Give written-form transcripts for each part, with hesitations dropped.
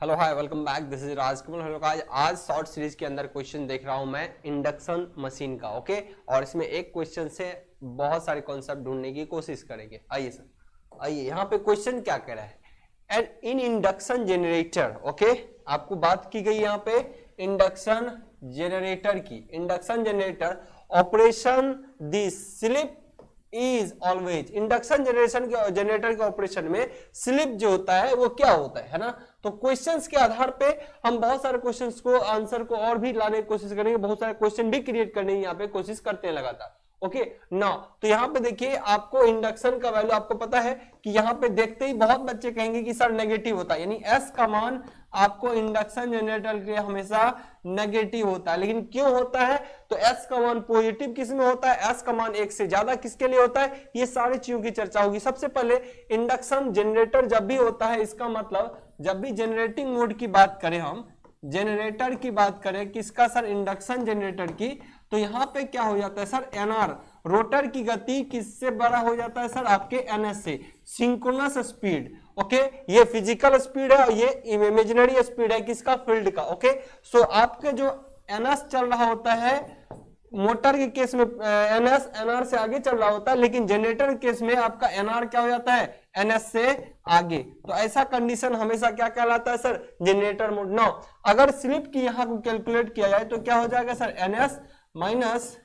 Hello hi welcome back, this is Rajkamal. Hello guys, आज short series के अंदर question देख रहा हूं मैं इंडक्शन मशीन का। ओके, और इसमें एक क्वेश्चन से बहुत सारे कॉन्सेप्ट ढूंढने की कोशिश करेंगे। आइए सर, आइए यहाँ पे क्वेश्चन क्या कह रहा है। And in induction generator, okay, आपको बात की गई यहाँ पे इंडक्शन जनरेटर की। Induction generator operation the slip is always, induction generator के ऑपरेशन में स्लिप जो होता है वो क्या होता है ना। तो क्वेश्चंस के आधार पे हम बहुत सारे क्वेश्चंस को आंसर को और भी लाने की कोशिश करेंगे, बहुत सारे क्वेश्चन भी क्रिएट करने की यहाँ पे कोशिश करते हैं लगातार। ओके ना, तो यहाँ पे देखिए आपको इंडक्शन का वैल्यू आपको पता है कि यहाँ पे देखते ही बहुत बच्चे कहेंगे कि सर नेगेटिव होता है, यानी एस का मान आपको इंडक्शन जनरेटर के हमेशा नेगेटिव होता है। लेकिन क्यों होता है? तो एस का मान पॉजिटिव किस में होता है, एस का मान एक से ज्यादा किसके लिए होता है, ये सारी चीजों की चर्चा होगी। सबसे पहले इंडक्शन जनरेटर जब भी होता है, इसका मतलब जब भी जनरेटिंग मोड की बात करें, हम जनरेटर की बात करें किसका सर, इंडक्शन जनरेटर की, तो यहां पे क्या हो जाता है सर, एनआर रोटर की गति किससे बड़ा हो जाता है सर, आपके एनएस से, सिंक्रोनस स्पीड। ओके, ये फिजिकल स्पीड है और ये इमेजिनरी स्पीड है किसका, फील्ड का। ओके, सो आपके जो एनएस चल रहा होता है मोटर के केस में एनएस एनआर से आगे चल रहा होता है, लेकिन जनरेटर के केस में आपका एनआर क्या हो जाता है, एनएस से आगे। तो ऐसा कंडीशन हमेशा क्या कहलाता है सर, जनरेटर मोड। नाउ अगर स्लिप की यहां को कैलकुलेट किया जाए तो क्या हो जाएगा सर, एनएस माइनस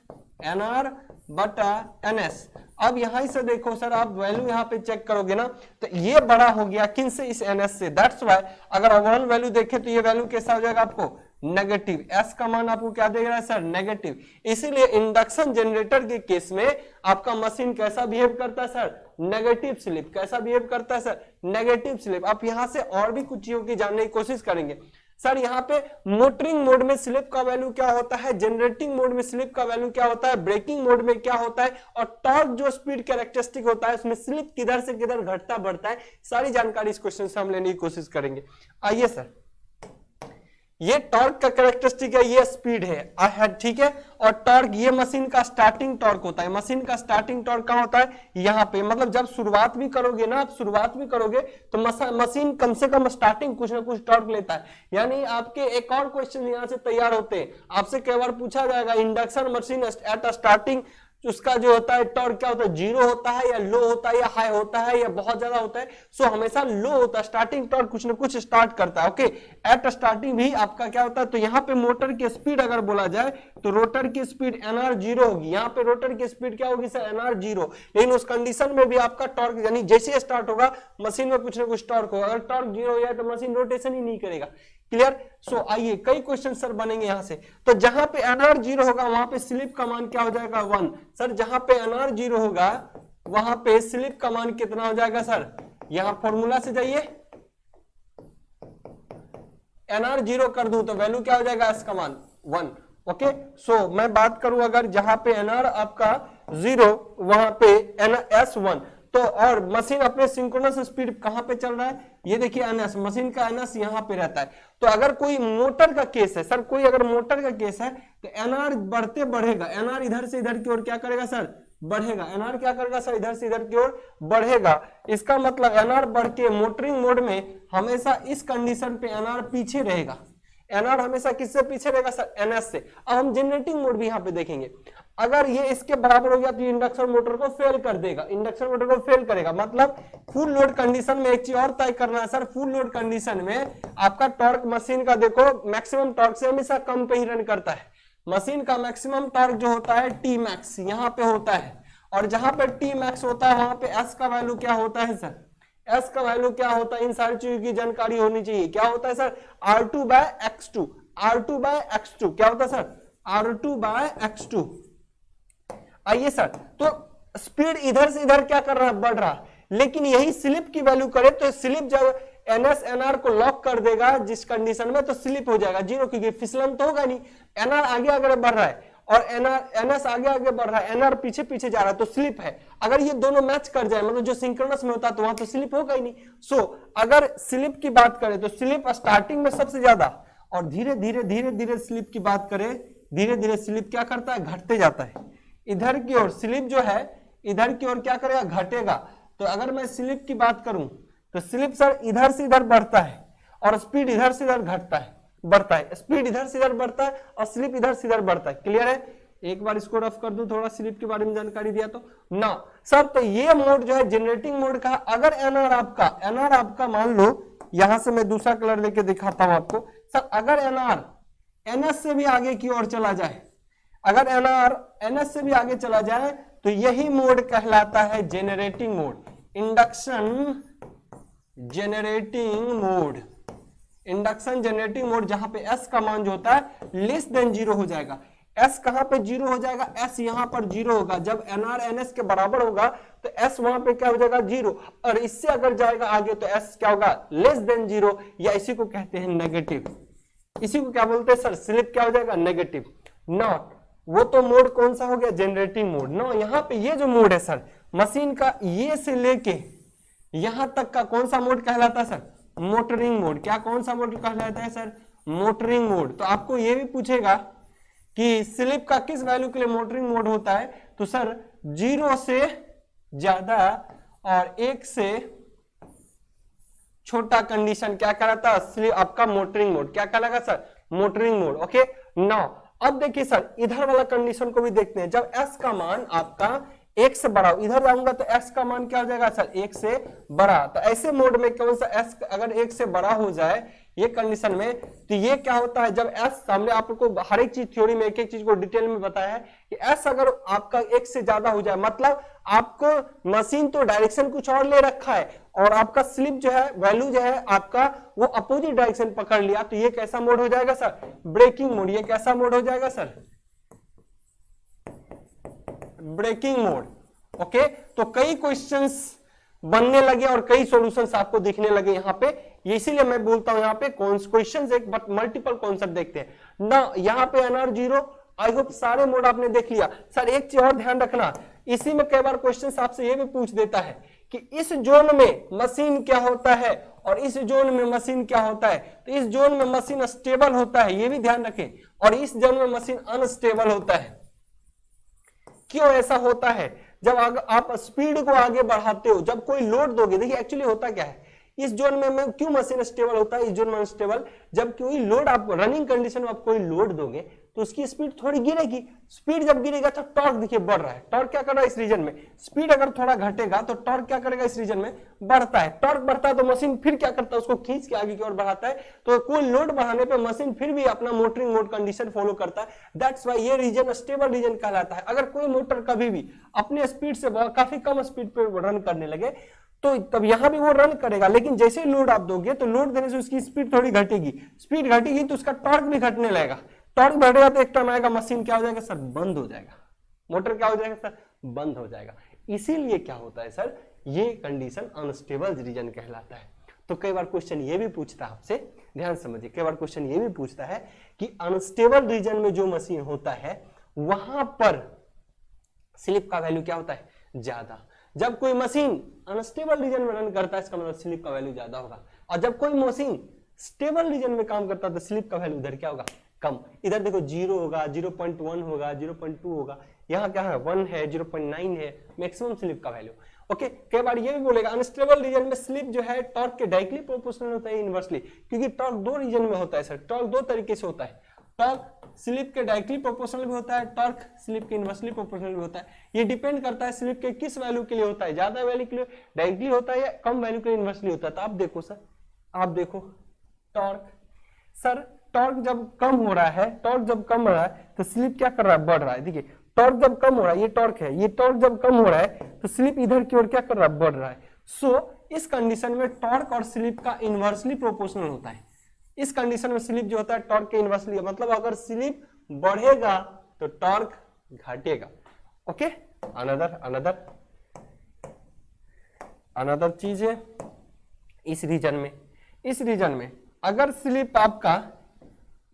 एनआर बटा एनएस। अब यहां से देखो सर, आप वैल्यू यहां पे चेक करोगे ना, तो ये बड़ा हो गया किन से, इस एनएस से। दैट्स व्हाई अगर ओवरऑल वैल्यू देखें तो ये वैल्यू कैसा हो जाएगा आपको, नेगेटिव। एस का मान आपको क्या दे रहा है सर, नेगेटिव। इसीलिए इंडक्शन जनरेटर के केस में आपका मशीन कैसा बिहेव करता है सर, नेगेटिव स्लिप। कैसा बिहेव करता है सर, नेगेटिव स्लिप। आप यहां से और भी कुछ चीजों की जानने की कोशिश करेंगे सर। यहाँ पे मोटरिंग मोड में स्लिप का वैल्यू क्या होता है, जनरेटिंग मोड में स्लिप का वैल्यू क्या होता है, ब्रेकिंग मोड में क्या होता है, और टॉर्क जो स्पीड कैरेक्टरिस्टिक होता है उसमें स्लिप किधर से किधर घटता बढ़ता है, सारी जानकारी इस क्वेश्चन से हम लेने की कोशिश करेंगे। आइए सर, ये टॉर्क का कैरेक्टरिस्टिक है, ये स्पीड है, ठीक है। और टॉर्क ये मशीन का स्टार्टिंग टॉर्क होता है। मशीन का स्टार्टिंग टॉर्क कहां होता है, यहाँ पे। मतलब जब शुरुआत भी करोगे ना, आप शुरुआत भी करोगे तो मशीन कम से कम स्टार्टिंग कुछ ना कुछ टॉर्क लेता है। यानी आपके एक और क्वेश्चन यहां से तैयार होते हैं, आपसे कई बार पूछा जाएगा इंडक्शन मशीन एट स्टार्टिंग उसका जो होता है टॉर्क क्या होता है, जीरो होता है या लो होता है या हाई होता है या बहुत ज्यादा होता है। सो हमेशा लो होता है, स्टार्टिंग टॉर्क कुछ ना कुछ स्टार्ट करता है। ओके, एट स्टार्टिंग भी आपका क्या होता है, तो यहाँ पे मोटर की स्पीड अगर बोला जाए तो रोटर की स्पीड एनआर जीरो होगी। यहाँ पे रोटर की स्पीड क्या होगी सर, एनआर जीरो। लेकिन उस कंडीशन में भी आपका टॉर्क यानी जैसे स्टार्ट होगा मशीन में कुछ ना कुछ टॉर्क होगा। अगर टॉर्क जीरो हो जाए तो मशीन रोटेशन ही नहीं करेगा। क्लियर? सो आइए कई क्वेश्चन सर बनेंगे यहां से। तो जहां पे एनआर जीरो होगा वहां पे स्लिप का मान क्या हो जाएगा, 1। सर जहां पे एनआर जीरो होगा वहां पे स्लिप का मान कितना हो जाएगा सर, यहां फॉर्मूला से जाइए, एनआर जीरो कर दूं तो वैल्यू क्या हो जाएगा, एस का मान 1। ओके, सो मैं बात करूं अगर जहां पे एनआर आपका जीरो वहां पे एस 1, तो और मशीन अपने सिंक्रोनस स्पीड कहां पे चल रहा है, ये देखिए एनएस, मशीन का एनएस यहां पे रहता है। तो अगर कोई मोटर का केस है सर, कोई अगर मोटर का केस है तो एनआर बढ़ते बढ़ेगा, एनआर इधर से इधर की ओर क्या करेगा सर, बढ़ेगा। एनआर क्या करेगा सर, इधर से इधर की ओर बढ़ेगा। इसका मतलब एनआर बढ़ के मोटरिंग मोड में हमेशा इस कंडीशन पे एनआर पीछे रहेगा। एनआर हमेशा किससे पीछे रहेगा सर, एनएस से। अब हम जनरेटिंग मोड भी यहां पे देखेंगे, अगर ये इसके बराबर हो गया तो इंडक्शन मोटर को फेल कर देगा, इंडक्शन मोटर को फेल करेगा। मतलब फुल लोड कंडीशन में एक चीज और तय करना है सर, फुल लोड कंडीशन में आपका टॉर्क मशीन का देखो मैक्सिमम टॉर्क से हमेशा कम पे ही रन करता है। मशीन का मैक्सिमम टॉर्क जो होता है टी मैक्स यहाँ पे होता है, और जहां पे टी मैक्स होता है वहां पे एस का वैल्यू क्या होता है सर, एस का वैल्यू क्या होता है, इन सारी चीजों की जानकारी होनी चाहिए। क्या होता है sir, R2 bye X2, R2 bye X2 क्या होता है सर, R2 बाय X2। आइए सर, तो स्पीड इधर से इधर क्या कर रहा है, बढ़ रहा है। लेकिन यही स्लिप की वैल्यू करे तो स्लिप जब एनएस एनआर को लॉक कर देगा जिस कंडीशन में, तो स्लिप हो जाएगा जीरो, क्योंकि फिसलन तो होगा नहीं। एनआर आगे आगे बढ़ रहा है और एनएस आगे आगे बढ़ रहा है, एनआर पीछे पीछे जा रहा है, तो स्लिप है। अगर ये दोनों मैच कर जाए, मतलब जो सिंक्रोनस में होता है, तो वहां तो स्लिप होगा ही नहीं। सो अगर स्लिप की बात करें तो स्लिप स्टार्टिंग में सबसे ज्यादा, और धीरे धीरे धीरे धीरे स्लिप की बात करें, धीरे धीरे स्लिप क्या करता है, घटते जाता है। इधर की ओर स्लिप जो है इधर की ओर क्या करेगा, घटेगा। तो अगर मैं स्लिप की बात करूं तो स्लिप सर इधर से इधर बढ़ता है, और स्पीड इधर से इधर घटता है, बढ़ता है, स्पीड इधर से इधर बढ़ता है और स्लिप इधर से इधर बढ़ता है। क्लियर है? एक बार इसको रफ कर दूं, थोड़ा स्लिप के बारे में जानकारी दिया तो ना सर। तो ये मोड जो है जनरेटिंग मोड का, अगर एनआर आपका मान लो, यहां से मैं दूसरा कलर लेके दिखाता हूं आपको सर, अगर एनआर एनएस से भी आगे की ओर चला जाए, अगर एनआर एनएस से भी आगे चला जाए तो यही मोड कहलाता है generating mode, induction generating mode, induction generating mode, जहां पे एस का मान जो होता है लेस देन 0 हो जाएगा। एस कहां पे 0 हो जाएगा? एस यहां पर 0 होगा। जब एनआर एनएस के बराबर होगा तो एस वहां पे क्या हो जाएगा? 0। और इससे अगर जाएगा आगे तो एस क्या होगा? लेस देन 0, या इसी को कहते हैं नेगेटिव। इसी को क्या बोलते हैं सर? स्लिप क्या हो जाएगा? नेगेटिव। नॉट वो तो मोड कौन सा हो गया? Generating mode. नो, यहाँ पे ये जो मोड है सर, मशीन का ये से लेके यहां तक का कौन सा मोड कहलाता है सर? Motoring mode. क्या कौन सा मोड कहलाता है सर? Motoring mode. तो आपको ये भी पूछेगा कि स्लिप का किस वैल्यू के लिए मोटरिंग मोड होता है, तो सर 0 से ज्यादा और 1 से छोटा कंडीशन क्या कहलाता है? स्लिप आपका मोटरिंग मोड। क्या कहलाएगा sir? Motoring mode. Okay now अब देखिए सर, इधर वाला कंडीशन को भी देखते हैं। जब एस का मान आपका 1 से बड़ा, इधर जाऊंगा तो एस का मान क्या हो जाएगा सर? 1 से बड़ा। तो ऐसे मोड में कौन सा एस अगर 1 से बड़ा हो जाए ये कंडीशन में, तो ये क्या होता है? जब एस, सामने आपको हर एक चीज थ्योरी में एक एक चीज को डिटेल में बताया है कि एस अगर आपका 1 से ज्यादा हो जाए, मतलब आपको मशीन तो डायरेक्शन कुछ और ले रखा है और आपका स्लिप जो है, वैल्यू जो है आपका वो अपोजिट डायरेक्शन पकड़ लिया, तो ये कैसा मोड हो जाएगा सर? Breaking mode. ये कैसा मोड हो जाएगा सर? Breaking mode. ओके, तो कई क्वेश्चंस बनने लगे और कई सॉल्यूशंस आपको दिखने लगे यहाँ पे, ये इसीलिए मैं बोलता हूं यहाँ पे क्वेश्चंस एक बट मल्टीपल कॉन्सेप्ट देखते हैं ना। यहाँ पे एनआर 0, आई होप सारे मोड आपने देख लिया। सर एक चीज और ध्यान रखना, इसी में कई बार क्वेश्चंस आपसे ये भी पूछ देता है कि इस जोन में मशीन क्या होता है और इस जोन में मशीन क्या होता है। तो इस जोन में मशीन स्टेबल होता है, ये भी ध्यान रखें, और इस जोन में मशीन अनस्टेबल होता है। क्यों ऐसा होता है? जब आप स्पीड को आगे बढ़ाते हो, जब कोई लोड दोगे, देखिए एक्चुअली होता क्या है, इस जोन में क्यों मशीन स्टेबल होता है, इस जोन में अनस्टेबल, जब कोई लोड आप रनिंग कंडीशन में आप कोई लोड दोगे तो उसकी स्पीड थोड़ी गिरेगी। स्पीड जब गिरेगा तो टॉर्क देखिए बढ़ रहा है। टॉर्क क्या कर रहा है इस रीजन में? स्पीड अगर थोड़ा घटेगा तो टॉर्क क्या करेगा इस रीजन में? बढ़ता है। टॉर्क बढ़ता है तो मशीन फिर क्या करता है? उसको खींच के आगे की ओर बढ़ाता है। तो कोई लोड बढ़ाने पे मशीन फिर भी अपना मोटरिंग मोड कंडीशन फॉलो करता है। दैट्स व्हाई ये रीजन स्टेबल रीजन कहलाता है। अगर कोई मोटर कभी भी अपने स्पीड से काफी कम स्पीड पे रन करने लगे तो तब यहां भी वो रन करेगा, लेकिन जैसे लोड आप दोगे तो लोड देने से उसकी स्पीड थोड़ी घटेगी। स्पीड घटेगी तो उसका टॉर्क भी घटने लगेगा। टॉर्क बढ़ेगा तो एक टाइम आएगा मशीन क्या हो जाएगा सर? बंद हो जाएगा। मोटर क्या हो जाएगा सर? बंद हो जाएगा। इसीलिए क्या होता है सर? ये कंडीशन अनस्टेबल रीजन कहलाता है। तो कई बार क्वेश्चन ये भी पूछता है आपसे, ध्यान समझिए, कई बार क्वेश्चन ये भी पूछता है कि अनस्टेबल रीजन में जो मशीन होता है वहां पर स्लिप का वैल्यू क्या होता है? ज्यादा। जब कोई मशीन अनस्टेबल रीजन में रन करता है इसका मतलब स्लिप का वैल्यू ज्यादा होगा, और जब कोई मशीन स्टेबल रीजन में काम करता है तो स्लिप का वैल्यू इधर क्या होगा? कम। इधर देखो 0 होगा, 0.1 होगा, 0.2 होगा, यहाँ क्या है? 1 है, 0.9 है, मैक्सिमम स्लिप का वैल्यू। ओके, कई बार ये भी बोलेगा अनस्टेबल रीजन में स्लिप जो है टॉर्क के डायरेक्टली प्रोपोर्शनल होता है इनवर्सली, क्योंकि टॉर्क दो रीजन में होता है सर। टॉर्क दो तरीके से होता है, टॉर्क स्लिप के डायरेक्टली प्रोपोर्शनल भी होता है, टॉर्क स्लिप के इनवर्सली प्रोपोर्शनल भी होता है। ये डिपेंड करता है स्लिप के किस वैल्यू के लिए होता है, ज्यादा वैल्यू के लिए डायरेक्टली होता है या कम वैल्यू के लिए इनवर्सली होता है। तो आप देखो सर, आप देखो टॉर्क, सर टॉर्क जब कम हो रहा है, टॉर्क जब कम हो रहा है तो स्लिप क्या कर रहा है? बढ़ रहा है। देखिए टॉर्क जब कम हो रहा है, ये टॉर्क है, ये टॉर्क जब कम हो रहा है तो स्लिप इधर की ओर क्या कर रहा है? बढ़ रहा है। सो इस कंडीशन में टॉर्क और स्लिप का इनवर्सली प्रोपोर्शनल होता है। इस कंडीशन में स्लिप जो होता है टॉर्क के इनवर्सली, मतलब अगर स्लिप बढ़ेगा तो टॉर्क घटेगा। ओके, अनदर चीज है इस रीजन में अगर स्लिप आपका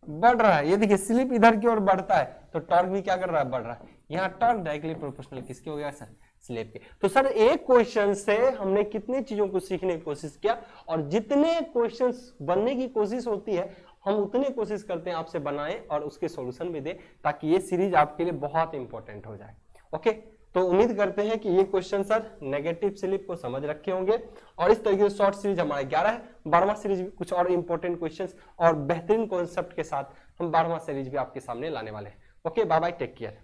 बढ़ रहा है, ये देखिए स्लिप इधर की ओर बढ़ता है तो टॉर्क भी क्या कर रहा है? बढ़ रहा है। यहाँ टॉर्क डायरेक्टली प्रोपोर्शनल किसके हो गया सर? स्लिप के। तो सर एक क्वेश्चन से हमने कितने चीजों को सीखने की कोशिश किया, और जितने क्वेश्चंस बनने की कोशिश होती है हम उतने कोशिश करते हैं आपसे बनाएं और उसके सॉल्यूशन भी दें, ताकि ये सीरीज आपके लिए बहुत इंपॉर्टेंट हो जाए। ओके, तो उम्मीद करते हैं कि ये क्वेश्चन सर नेगेटिव स्लिप को समझ रखे होंगे और इस तरीके से शॉर्ट सीरीज हमारे 11 है। 12वां सीरीज भी कुछ और इंपॉर्टेंट क्वेश्चंस और बेहतरीन कॉन्सेप्ट के साथ हम 12वां सीरीज भी आपके सामने लाने वाले हैं। Okay, bye bye, take care.